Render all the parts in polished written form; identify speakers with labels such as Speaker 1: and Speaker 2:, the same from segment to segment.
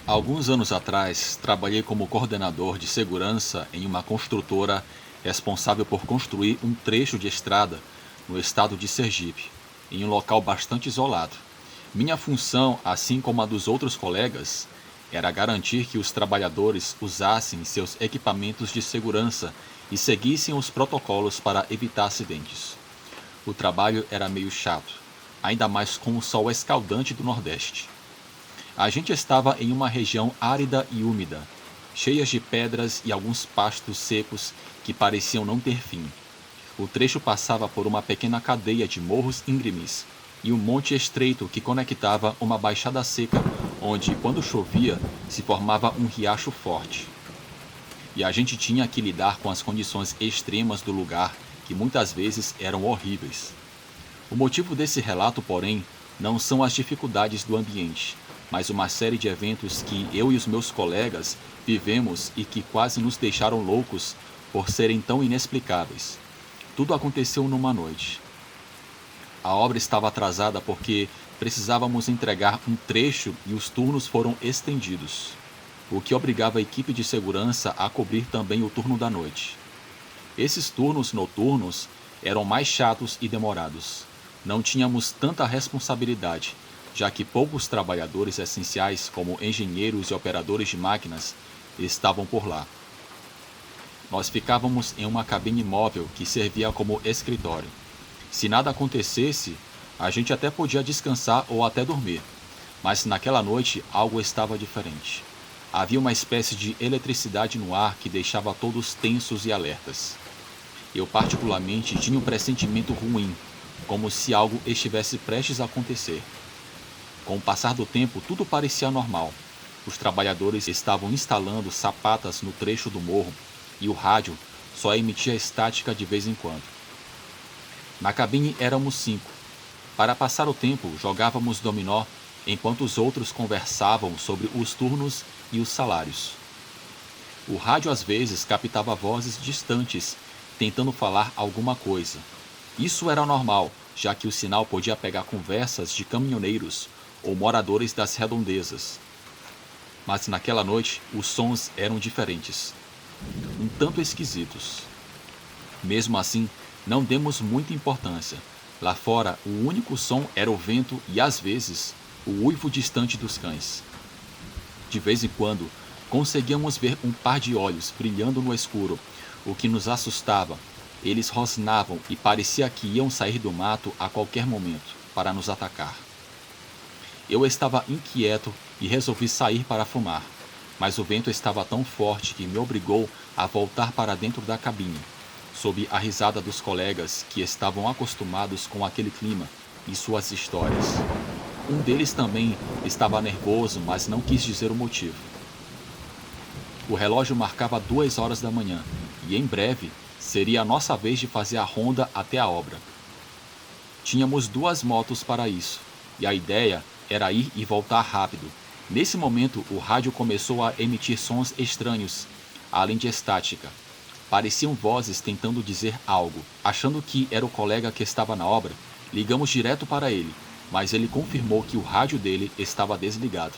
Speaker 1: Alguns anos atrás, trabalhei como coordenador de segurança em uma construtora responsável por construir um trecho de estrada no estado de Sergipe, em um local bastante isolado. Minha função, assim como a dos outros colegas, era garantir que os trabalhadores usassem seus equipamentos de segurança e seguissem os protocolos para evitar acidentes. O trabalho era meio chato, ainda mais com o sol escaldante do Nordeste. A gente estava em uma região árida e úmida, cheias de pedras e alguns pastos secos que pareciam não ter fim. O trecho passava por uma pequena cadeia de morros íngremes e um monte estreito que conectava uma baixada seca, onde, quando chovia, se formava um riacho forte. E a gente tinha que lidar com as condições extremas do lugar, que muitas vezes eram horríveis. O motivo desse relato, porém, não são as dificuldades do ambiente, mas uma série de eventos que eu e os meus colegas vivemos e que quase nos deixaram loucos por serem tão inexplicáveis. Tudo aconteceu numa noite. A obra estava atrasada porque precisávamos entregar um trecho e os turnos foram estendidos, o que obrigava a equipe de segurança a cobrir também o turno da noite. Esses turnos noturnos eram mais chatos e demorados. Não tínhamos tanta responsabilidade, já que poucos trabalhadores essenciais, como engenheiros e operadores de máquinas, estavam por lá. Nós ficávamos em uma cabine móvel que servia como escritório. Se nada acontecesse, a gente até podia descansar ou até dormir, mas naquela noite algo estava diferente. Havia uma espécie de eletricidade no ar que deixava todos tensos e alertas. Eu particularmente tinha um pressentimento ruim, como se algo estivesse prestes a acontecer. Com o passar do tempo, tudo parecia normal. Os trabalhadores estavam instalando sapatas no trecho do morro e o rádio só emitia estática de vez em quando. Na cabine éramos 5. Para passar o tempo, jogávamos dominó enquanto os outros conversavam sobre os turnos e os salários. O rádio às vezes captava vozes distantes, tentando falar alguma coisa. Isso era normal, já que o sinal podia pegar conversas de caminhoneiros ou moradores das redondezas. Mas naquela noite, os sons eram diferentes, um tanto esquisitos. Mesmo assim, não demos muita importância. Lá fora, o único som era o vento e, às vezes, o uivo distante dos cães. De vez em quando, conseguíamos ver um par de olhos brilhando no escuro, o que nos assustava. Eles rosnavam e parecia que iam sair do mato a qualquer momento para nos atacar. Eu estava inquieto e resolvi sair para fumar, mas o vento estava tão forte que me obrigou a voltar para dentro da cabine, sob a risada dos colegas que estavam acostumados com aquele clima e suas histórias. Um deles também estava nervoso, mas não quis dizer o motivo. O relógio marcava 2 horas da manhã e em breve seria a nossa vez de fazer a ronda até a obra. Tínhamos 2 motos para isso e a ideia era ir e voltar rápido. Nesse momento, o rádio começou a emitir sons estranhos, além de estática. Pareciam vozes tentando dizer algo. Achando que era o colega que estava na obra, ligamos direto para ele, mas ele confirmou que o rádio dele estava desligado.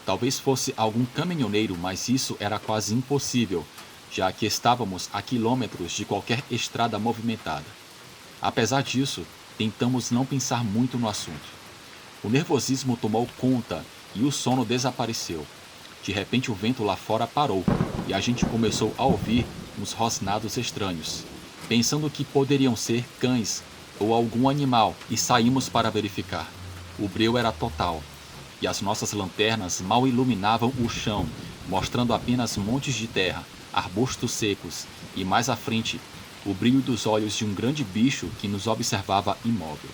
Speaker 1: Talvez fosse algum caminhoneiro, mas isso era quase impossível, já que estávamos a quilômetros de qualquer estrada movimentada. Apesar disso, tentamos não pensar muito no assunto. O nervosismo tomou conta e o sono desapareceu. De repente o vento lá fora parou e a gente começou a ouvir uns rosnados estranhos, pensando que poderiam ser cães ou algum animal, e saímos para verificar. O breu era total e as nossas lanternas mal iluminavam o chão, mostrando apenas montes de terra, arbustos secos e, mais à frente, o brilho dos olhos de um grande bicho que nos observava imóvel.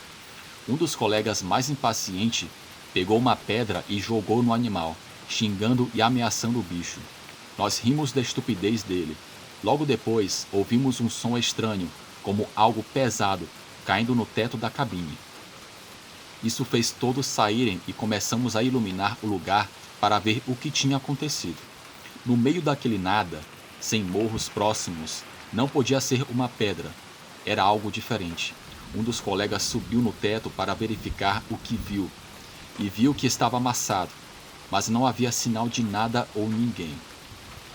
Speaker 1: Um dos colegas mais impaciente pegou uma pedra e jogou no animal, xingando e ameaçando o bicho. Nós rimos da estupidez dele. Logo depois, ouvimos um som estranho, como algo pesado, caindo no teto da cabine. Isso fez todos saírem e começamos a iluminar o lugar para ver o que tinha acontecido. No meio daquele nada, sem morros próximos, não podia ser uma pedra. Era algo diferente. Um dos colegas subiu no teto para verificar o que viu, e viu que estava amassado. mas não havia sinal de nada ou ninguém.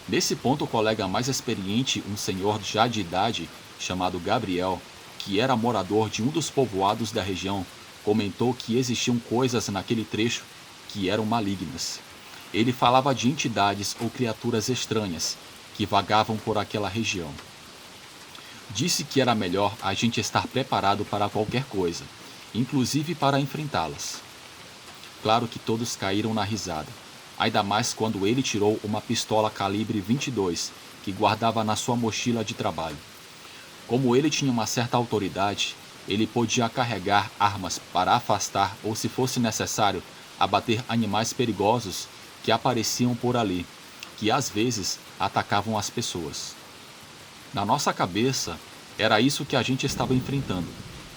Speaker 1: Nesse ponto, o colega mais experiente, um senhor já de idade, chamado Gabriel, que era morador de um dos povoados da região, comentou que existiam coisas naquele trecho que eram malignas. Ele falava de entidades ou criaturas estranhas que vagavam por aquela região. Disse que era melhor a gente estar preparado para qualquer coisa, inclusive para enfrentá-las. Claro que todos caíram na risada, ainda mais quando ele tirou uma pistola calibre 22 que guardava na sua mochila de trabalho. Como ele tinha uma certa autoridade, ele podia carregar armas para afastar ou, se fosse necessário, abater animais perigosos que apareciam por ali, que às vezes atacavam as pessoas. Na nossa cabeça, era isso que a gente estava enfrentando,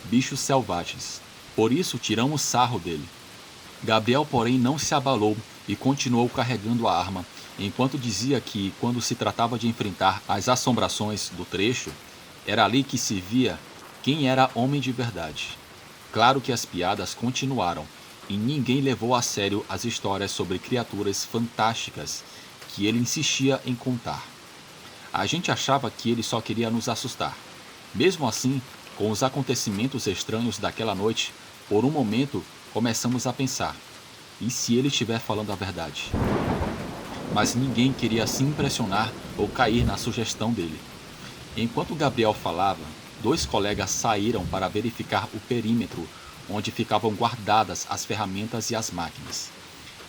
Speaker 1: bichos selvagens. Por isso tiramos sarro dele. Gabriel, porém, não se abalou e continuou carregando a arma, enquanto dizia que, quando se tratava de enfrentar as assombrações do trecho, era ali que se via quem era homem de verdade. Claro que as piadas continuaram, e ninguém levou a sério as histórias sobre criaturas fantásticas que ele insistia em contar. A gente achava que ele só queria nos assustar. Mesmo assim, com os acontecimentos estranhos daquela noite, por um momento começamos a pensar: e se ele estiver falando a verdade? Mas ninguém queria se impressionar ou cair na sugestão dele. Enquanto Gabriel falava, 2 colegas saíram para verificar o perímetro onde ficavam guardadas as ferramentas e as máquinas.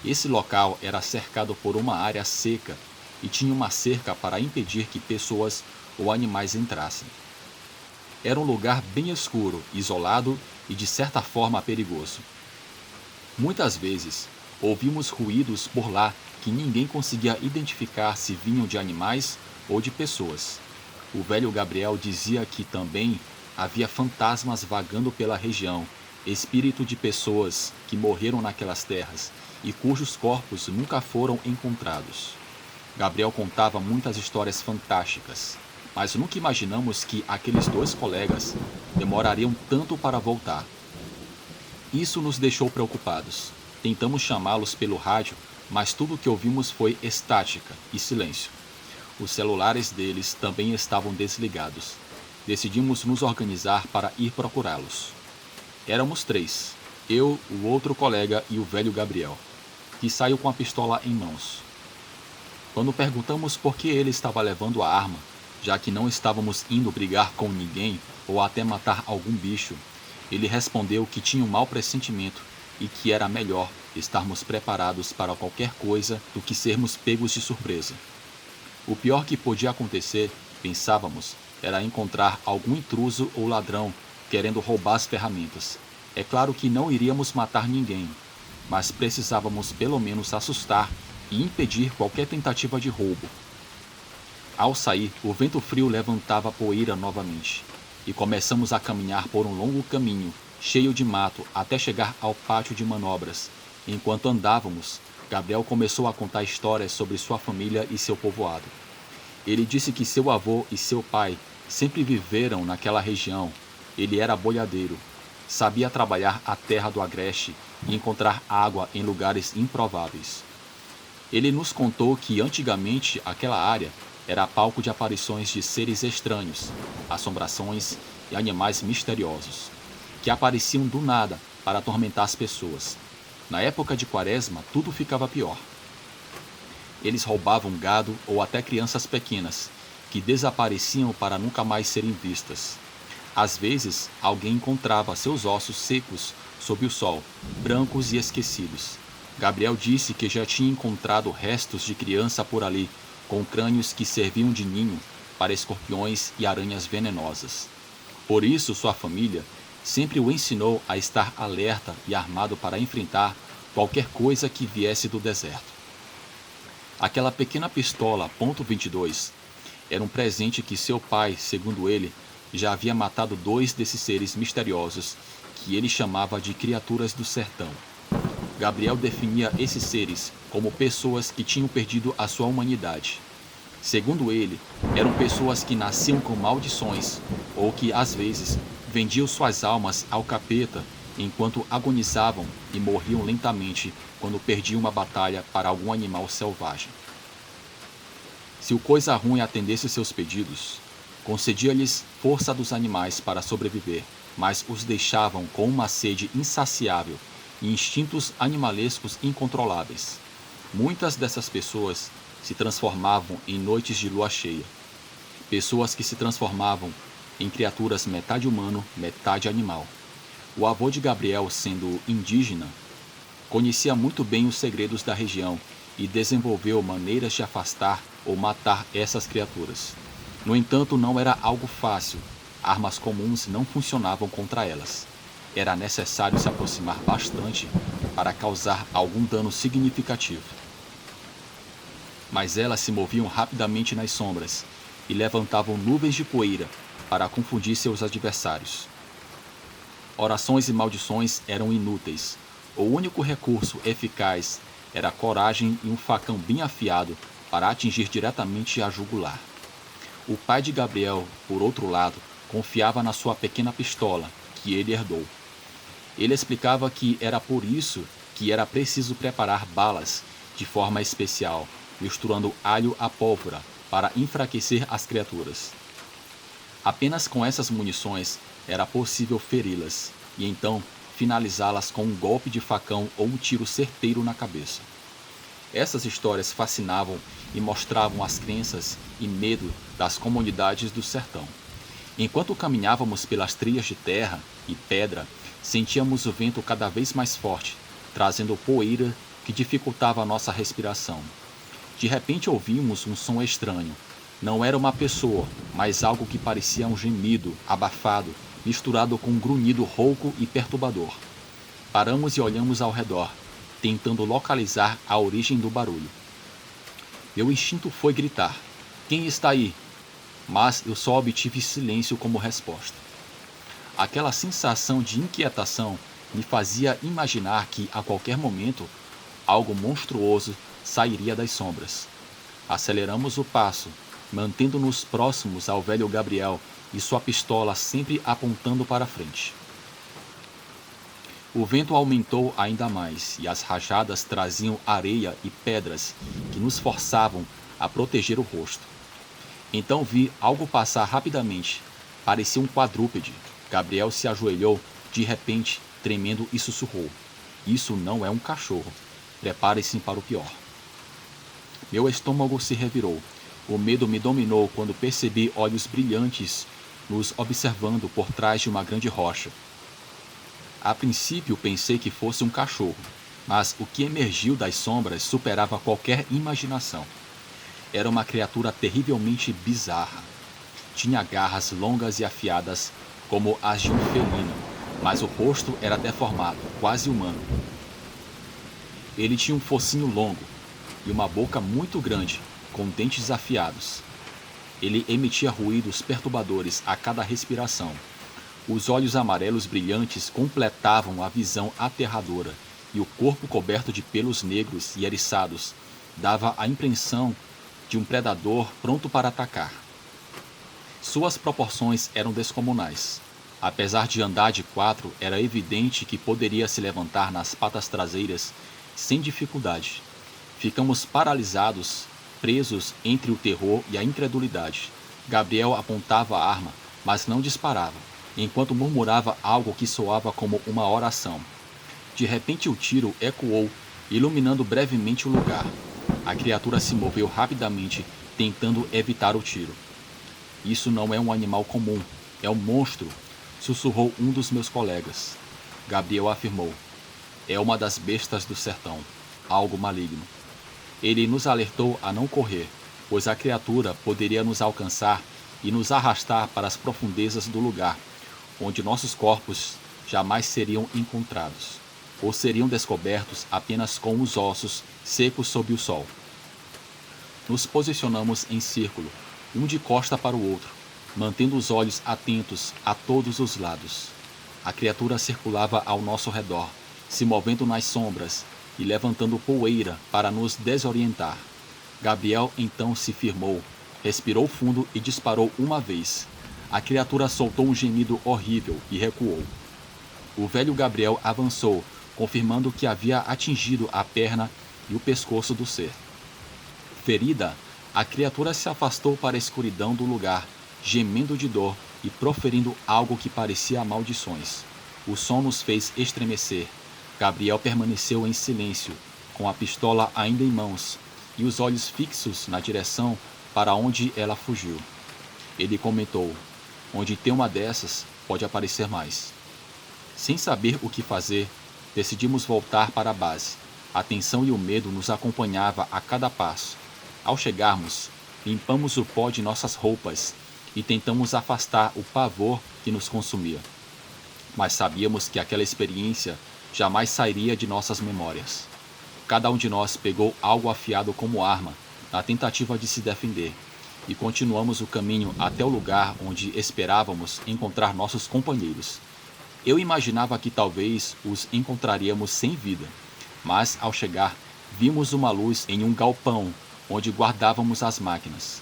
Speaker 1: Esse local era cercado por uma área seca e tinha uma cerca para impedir que pessoas ou animais entrassem. Era um lugar bem escuro, isolado e de certa forma perigoso. Muitas vezes, ouvimos ruídos por lá que ninguém conseguia identificar se vinham de animais ou de pessoas. O velho Gabriel dizia que também havia fantasmas vagando pela região, espírito de pessoas que morreram naquelas terras e cujos corpos nunca foram encontrados. Gabriel contava muitas histórias fantásticas, mas nunca imaginamos que aqueles 2 colegas demorariam tanto para voltar. Isso nos deixou preocupados. Tentamos chamá-los pelo rádio, mas tudo o que ouvimos foi estática e silêncio. Os celulares deles também estavam desligados. Decidimos nos organizar para ir procurá-los. Éramos 3, eu, o outro colega e o velho Gabriel, que saiu com a pistola em mãos. Quando perguntamos por que ele estava levando a arma, já que não estávamos indo brigar com ninguém ou até matar algum bicho, ele respondeu que tinha um mau pressentimento e que era melhor estarmos preparados para qualquer coisa do que sermos pegos de surpresa. O pior que podia acontecer, pensávamos, era encontrar algum intruso ou ladrão querendo roubar as ferramentas. É claro que não iríamos matar ninguém, mas precisávamos pelo menos assustar e impedir qualquer tentativa de roubo. Ao sair, o vento frio levantava poeira novamente, e começamos a caminhar por um longo caminho, cheio de mato, até chegar ao pátio de manobras. Enquanto andávamos, Gabriel começou a contar histórias sobre sua família e seu povoado. Ele disse que seu avô e seu pai sempre viveram naquela região. Ele era boiadeiro, sabia trabalhar a terra do agreste e encontrar água em lugares improváveis. Ele nos contou que antigamente aquela área era palco de aparições de seres estranhos, assombrações e animais misteriosos, que apareciam do nada para atormentar as pessoas. Na época de Quaresma, tudo ficava pior. Eles roubavam gado ou até crianças pequenas, que desapareciam para nunca mais serem vistas. Às vezes, alguém encontrava seus ossos secos sob o sol, brancos e esquecidos. Gabriel disse que já tinha encontrado restos de criança por ali, com crânios que serviam de ninho para escorpiões e aranhas venenosas. Por isso, sua família sempre o ensinou a estar alerta e armado para enfrentar qualquer coisa que viesse do deserto. Aquela pequena pistola .22 era um presente que seu pai, segundo ele, já havia matado 2 desses seres misteriosos que ele chamava de criaturas do sertão. Gabriel definia esses seres como pessoas que tinham perdido a sua humanidade. Segundo ele, eram pessoas que nasciam com maldições ou que, às vezes, vendiam suas almas ao capeta enquanto agonizavam e morriam lentamente quando perdiam uma batalha para algum animal selvagem. Se o Coisa Ruim atendesse seus pedidos, concedia-lhes força dos animais para sobreviver, mas os deixavam com uma sede insaciável e instintos animalescos incontroláveis. Muitas dessas pessoas se transformavam em noites de lua cheia. Pessoas que se transformavam em criaturas metade humano, metade animal. O avô de Gabriel, sendo indígena, conhecia muito bem os segredos da região e desenvolveu maneiras de afastar ou matar essas criaturas. No entanto, não era algo fácil. Armas comuns não funcionavam contra elas. Era necessário se aproximar bastante para causar algum dano significativo. Mas elas se moviam rapidamente nas sombras e levantavam nuvens de poeira para confundir seus adversários. Orações e maldições eram inúteis. O único recurso eficaz era a coragem e um facão bem afiado para atingir diretamente a jugular. O pai de Gabriel, por outro lado, confiava na sua pequena pistola, que ele herdou. Ele explicava que era por isso que era preciso preparar balas de forma especial, misturando alho à pólvora para enfraquecer as criaturas. Apenas com essas munições era possível feri-las, e então finalizá-las com um golpe de facão ou um tiro certeiro na cabeça. Essas histórias fascinavam e mostravam as crenças e medo das comunidades do sertão. Enquanto caminhávamos pelas trilhas de terra e pedra, sentíamos o vento cada vez mais forte, trazendo poeira que dificultava a nossa respiração. De repente ouvimos um som estranho. Não era uma pessoa, mas algo que parecia um gemido, abafado, misturado com um grunhido rouco e perturbador. Paramos e olhamos ao redor, tentando localizar a origem do barulho. Meu instinto foi gritar: "Quem está aí?" Mas eu só obtive silêncio como resposta. Aquela sensação de inquietação me fazia imaginar que, a qualquer momento, algo monstruoso sairia das sombras. Aceleramos o passo, mantendo-nos próximos ao velho Gabriel e sua pistola sempre apontando para frente. O vento aumentou ainda mais e as rajadas traziam areia e pedras que nos forçavam a proteger o rosto. Então vi algo passar rapidamente. Parecia um quadrúpede. Gabriel se ajoelhou, de repente, tremendo, e sussurrou: "Isso não é um cachorro. Prepare-se para o pior." Meu estômago se revirou. O medo me dominou quando percebi olhos brilhantes nos observando por trás de uma grande rocha. A princípio pensei que fosse um cachorro, mas o que emergiu das sombras superava qualquer imaginação. Era uma criatura terrivelmente bizarra. Tinha garras longas e afiadas, como as de um felino, mas o rosto era deformado, quase humano. Ele tinha um focinho longo e uma boca muito grande, com dentes afiados. Ele emitia ruídos perturbadores a cada respiração. Os olhos amarelos brilhantes completavam a visão aterradora, e o corpo coberto de pelos negros e eriçados dava a impressão de um predador pronto para atacar. Suas proporções eram descomunais. Apesar de andar de quatro, era evidente que poderia se levantar nas patas traseiras sem dificuldade. Ficamos paralisados, presos entre o terror e a incredulidade. Gabriel apontava a arma, mas não disparava, enquanto murmurava algo que soava como uma oração. De repente o tiro ecoou, iluminando brevemente o lugar. A criatura se moveu rapidamente, tentando evitar o tiro. "Isso não é um animal comum, é um monstro", sussurrou um dos meus colegas. Gabriel afirmou: "É uma das bestas do sertão, algo maligno." Ele nos alertou a não correr, pois a criatura poderia nos alcançar e nos arrastar para as profundezas do lugar, onde nossos corpos jamais seriam encontrados, ou seriam descobertos apenas com os ossos secos sob o sol. Nos posicionamos em círculo, um de costa para o outro, mantendo os olhos atentos a todos os lados. A criatura circulava ao nosso redor, se movendo nas sombras e levantando poeira para nos desorientar. Gabriel então se firmou, respirou fundo e disparou uma vez. A criatura soltou um gemido horrível e recuou. O velho Gabriel avançou, confirmando que havia atingido a perna e o pescoço do ser. Ferida, a criatura se afastou para a escuridão do lugar, gemendo de dor e proferindo algo que parecia maldições. O som nos fez estremecer. Gabriel permaneceu em silêncio, com a pistola ainda em mãos e os olhos fixos na direção para onde ela fugiu. Ele comentou: "Onde tem uma dessas, pode aparecer mais." Sem saber o que fazer, decidimos voltar para a base. A tensão e o medo nos acompanhava a cada passo. Ao chegarmos, limpamos o pó de nossas roupas e tentamos afastar o pavor que nos consumia. Mas sabíamos que aquela experiência jamais sairia de nossas memórias. Cada um de nós pegou algo afiado como arma, na tentativa de se defender, e continuamos o caminho até o lugar onde esperávamos encontrar nossos companheiros. Eu imaginava que talvez os encontraríamos sem vida, mas ao chegar, vimos uma luz em um galpão onde guardávamos as máquinas.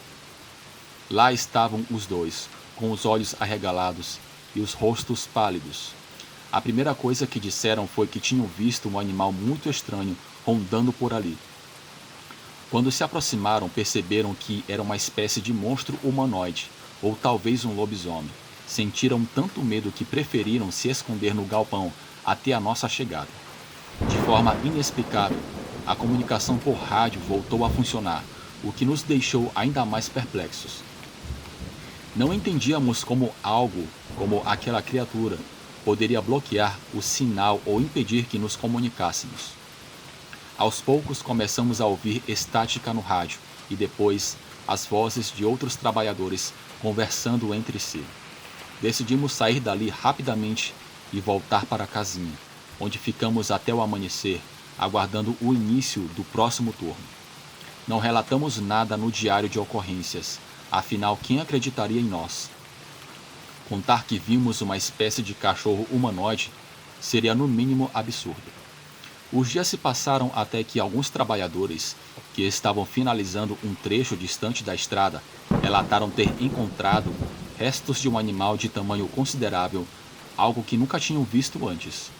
Speaker 1: Lá estavam os dois, com os olhos arregalados e os rostos pálidos. A primeira coisa que disseram foi que tinham visto um animal muito estranho rondando por ali. Quando se aproximaram, perceberam que era uma espécie de monstro humanoide, ou talvez um lobisomem. Sentiram tanto medo que preferiram se esconder no galpão até a nossa chegada. De forma inexplicável, a comunicação por rádio voltou a funcionar, o que nos deixou ainda mais perplexos. Não entendíamos como algo, como aquela criatura, poderia bloquear o sinal ou impedir que nos comunicássemos. Aos poucos começamos a ouvir estática no rádio e depois as vozes de outros trabalhadores conversando entre si. Decidimos sair dali rapidamente e voltar para a casinha, onde ficamos até o amanhecer, aguardando o início do próximo turno. Não relatamos nada no diário de ocorrências, afinal quem acreditaria em nós? Contar que vimos uma espécie de cachorro humanoide seria no mínimo absurdo. Os dias se passaram até que alguns trabalhadores, que estavam finalizando um trecho distante da estrada, relataram ter encontrado restos de um animal de tamanho considerável, algo que nunca tinham visto antes.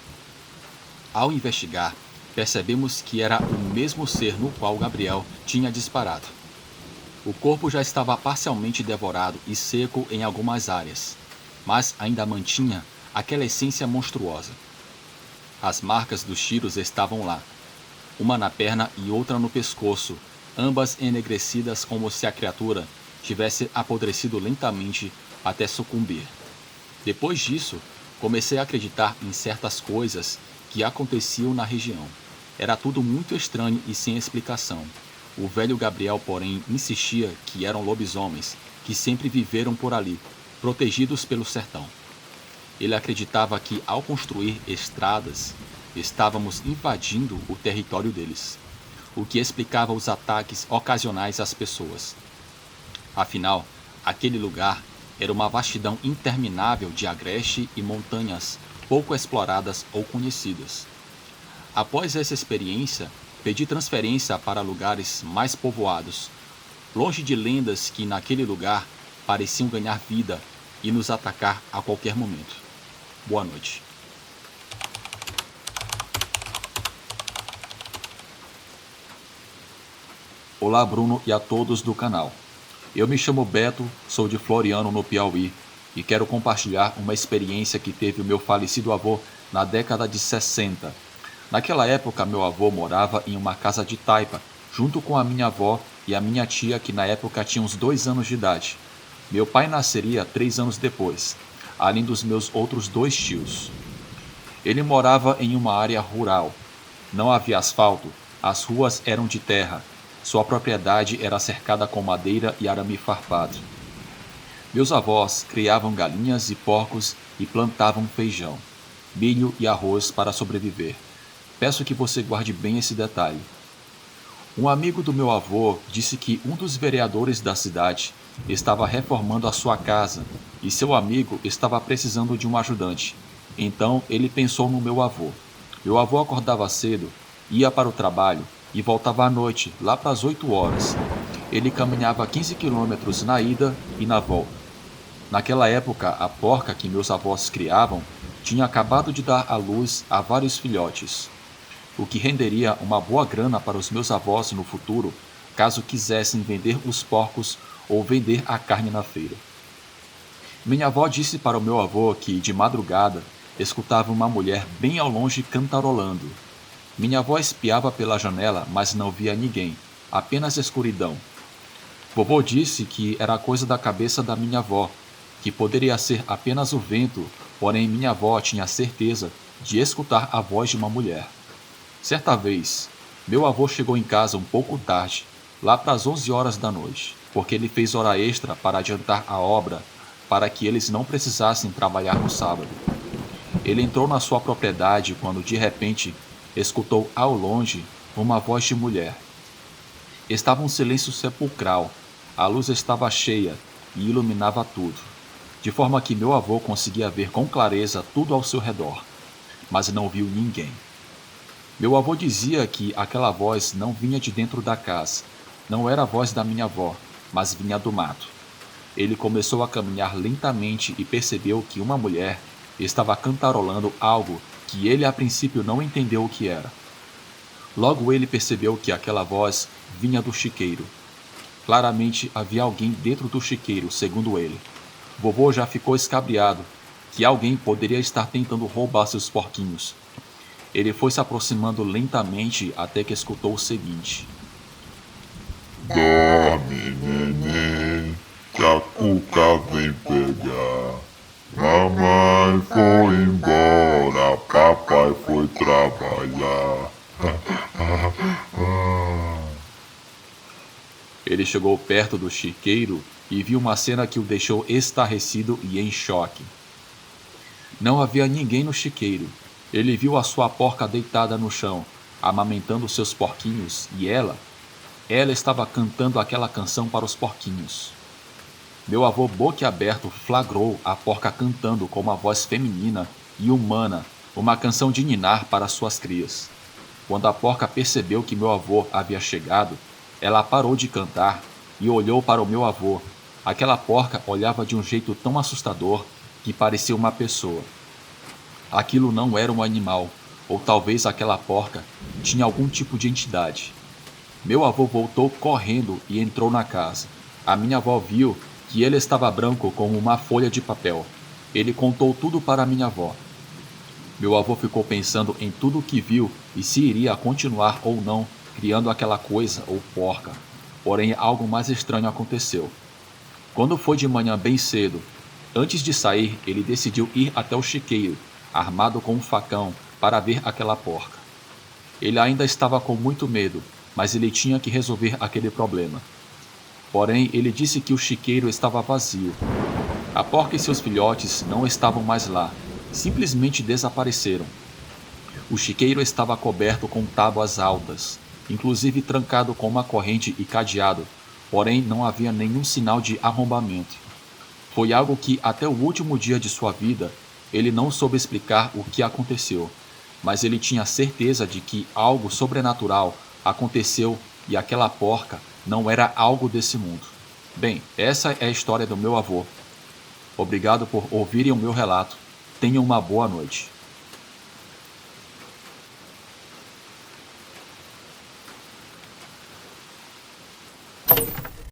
Speaker 1: Ao investigar, percebemos que era o mesmo ser no qual Gabriel tinha disparado. O corpo já estava parcialmente devorado e seco em algumas áreas, mas ainda mantinha aquela essência monstruosa. As marcas dos tiros estavam lá, uma na perna e outra no pescoço, ambas enegrecidas como se a criatura tivesse apodrecido lentamente até sucumbir. Depois disso, comecei a acreditar em certas coisas que aconteciam na região. Era tudo muito estranho e sem explicação. O velho Gabriel, porém, insistia que eram lobisomens, que sempre viveram por ali, protegidos pelo sertão. Ele acreditava que, ao construir estradas, estávamos invadindo o território deles, o que explicava os ataques ocasionais às pessoas. Afinal, aquele lugar era uma vastidão interminável de agreste e montanhas pouco exploradas ou conhecidas. Após essa experiência, pedi transferência para lugares mais povoados, longe de lendas que naquele lugar pareciam ganhar vida e nos atacar a qualquer momento. Boa noite. Olá, Bruno, e a todos do canal. Eu me chamo Beto, sou de Floriano, no Piauí, e quero compartilhar uma experiência que teve o meu falecido avô na década de 60. Naquela época, meu avô morava em uma casa de taipa, junto com a minha avó e a minha tia, que na época tinha uns 2 anos de idade. Meu pai nasceria 3 anos depois, além dos meus outros 2 tios. Ele morava em uma área rural. Não havia asfalto, as ruas eram de terra. Sua propriedade era cercada com madeira e arame farpado. Meus avós criavam galinhas e porcos e plantavam feijão, milho e arroz para sobreviver. Peço que você guarde bem esse detalhe. Um amigo do meu avô disse que um dos vereadores da cidade estava reformando a sua casa e seu amigo estava precisando de um ajudante. Então ele pensou no meu avô. Meu avô acordava cedo, ia para o trabalho e voltava à noite, lá para as 8 horas. Ele caminhava 15 quilômetros na ida e na volta. Naquela época, a porca que meus avós criavam tinha acabado de dar à luz a vários filhotes, o que renderia uma boa grana para os meus avós no futuro, caso quisessem vender os porcos ou vender a carne na feira. Minha avó disse para o meu avô que, de madrugada, escutava uma mulher bem ao longe cantarolando. Minha avó espiava pela janela, mas não via ninguém, apenas escuridão. Vovô disse que era coisa da cabeça da minha avó, que poderia ser apenas o vento, porém minha avó tinha certeza de escutar a voz de uma mulher. Certa vez, meu avô chegou em casa um pouco tarde, lá para as 11 horas da noite, porque ele fez hora extra para adiantar a obra, para que eles não precisassem trabalhar no sábado. Ele entrou na sua propriedade quando, de repente, escutou ao longe uma voz de mulher. Estava um silêncio sepulcral, a luz estava cheia e iluminava tudo, de forma que meu avô conseguia ver com clareza tudo ao seu redor, mas não viu ninguém. Meu avô dizia que aquela voz não vinha de dentro da casa, não era a voz da minha avó, mas vinha do mato. Ele começou a caminhar lentamente e percebeu que uma mulher estava cantarolando algo que ele a princípio não entendeu o que era. Logo ele percebeu que aquela voz vinha do chiqueiro. Claramente havia alguém dentro do chiqueiro, segundo ele. Vovô já ficou escabriado, que alguém poderia estar tentando roubar seus porquinhos. Ele foi se aproximando lentamente até que escutou o seguinte:
Speaker 2: Dorme, neném, que a cuca vem pegar. Mamãe foi embora, papai foi trabalhar.
Speaker 1: Ele chegou perto do chiqueiro e viu uma cena que o deixou estarrecido e em choque. Não havia ninguém no chiqueiro. Ele viu a sua porca deitada no chão, amamentando seus porquinhos, e ela estava cantando aquela canção para os porquinhos. Meu avô boquiaberto flagrou a porca cantando com uma voz feminina e humana, uma canção de ninar para suas crias. Quando a porca percebeu que meu avô havia chegado, ela parou de cantar e olhou para o meu avô. Aquela porca olhava de um jeito tão assustador que parecia uma pessoa. Aquilo não era um animal, ou talvez aquela porca tinha algum tipo de entidade. Meu avô voltou correndo e entrou na casa. A minha avó viu que ele estava branco como uma folha de papel. Ele contou tudo para minha avó. Meu avô ficou pensando em tudo o que viu e se iria continuar ou não criando aquela coisa ou porca. Porém, algo mais estranho aconteceu. Quando foi de manhã bem cedo, antes de sair, ele decidiu ir até o chiqueiro, armado com um facão, para ver aquela porca. Ele ainda estava com muito medo, mas ele tinha que resolver aquele problema. Porém, ele disse que o chiqueiro estava vazio. A porca e seus filhotes não estavam mais lá, simplesmente desapareceram. O chiqueiro estava coberto com tábuas altas, inclusive trancado com uma corrente e cadeado, porém não havia nenhum sinal de arrombamento. Foi algo que, até o último dia de sua vida, ele não soube explicar o que aconteceu, mas ele tinha certeza de que algo sobrenatural aconteceu e aquela porca não era algo desse mundo. Bem, essa é a história do meu avô. Obrigado por ouvirem o meu relato. Tenham uma boa noite.